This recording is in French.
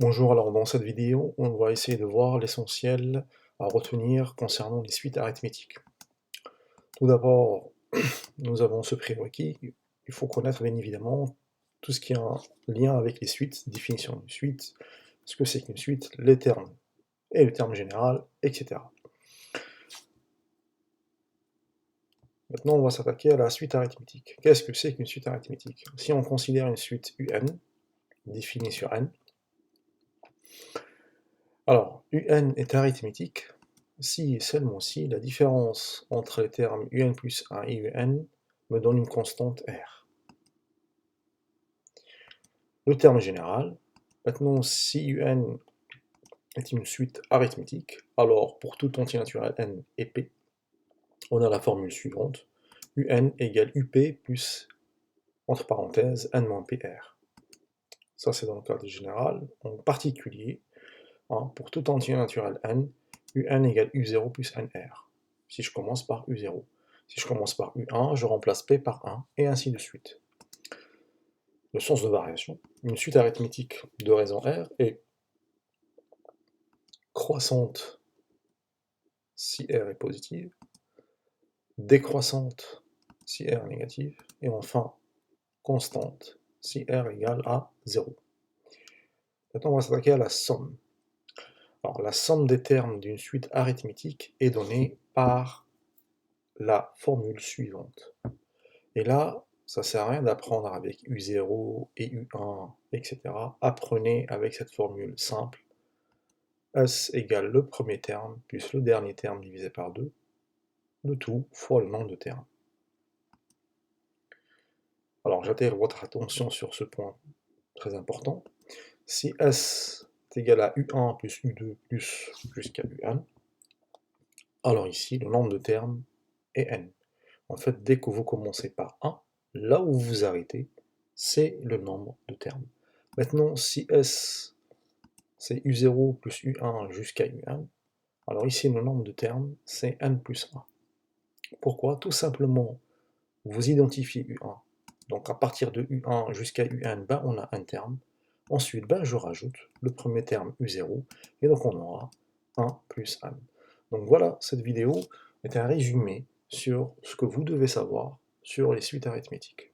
Bonjour, alors dans cette vidéo, on va essayer de voir l'essentiel à retenir concernant les suites arithmétiques. Tout d'abord, nous avons ce prérequis, il faut connaître bien évidemment tout ce qui a un lien avec les suites, définition d'une suite, ce que c'est qu'une suite, les termes et le terme général, etc. Maintenant, on va s'attaquer à la suite arithmétique. Qu'est-ce que c'est qu'une suite arithmétique? Si on considère une suite UN, définie sur n, alors UN est arithmétique si et seulement si la différence entre les termes UN plus 1 et UN me donne une constante R. Le terme général, maintenant si UN est une suite arithmétique, alors pour tout entier naturel n et p, on a la formule suivante, UN égale UP plus, entre parenthèses, n moins PR. Ça c'est dans le cadre général. En particulier, pour tout entier naturel n, UN égale U0 plus NR, si je commence par U0. Si je commence par U1, je remplace P par 1, et ainsi de suite. Le sens de variation, une suite arithmétique de raison R est croissante si R est positive, décroissante si R est négative, et enfin constante si R égale à 0. Maintenant, on va s'attaquer à la somme. Alors, la somme des termes d'une suite arithmétique est donnée par la formule suivante. Et là, ça sert à rien d'apprendre avec U0 et U1, etc. Apprenez avec cette formule simple. S égale le premier terme plus le dernier terme divisé par 2, le tout fois le nombre de termes. Alors j'attire votre attention sur ce point très important. Si S est égal à U1 plus U2 plus jusqu'à UN, alors ici le nombre de termes est N. En fait, dès que vous commencez par 1, là où vous vous arrêtez, c'est le nombre de termes. Maintenant, si S c'est U0 plus U1 jusqu'à UN, alors ici le nombre de termes c'est N plus 1. Pourquoi? Tout simplement, vous identifiez U1. Donc à partir de U1 jusqu'à UN, ben, on a un terme. Ensuite, ben, je rajoute le premier terme U0, et donc on aura 1 plus N. Donc voilà, cette vidéo est un résumé sur ce que vous devez savoir sur les suites arithmétiques.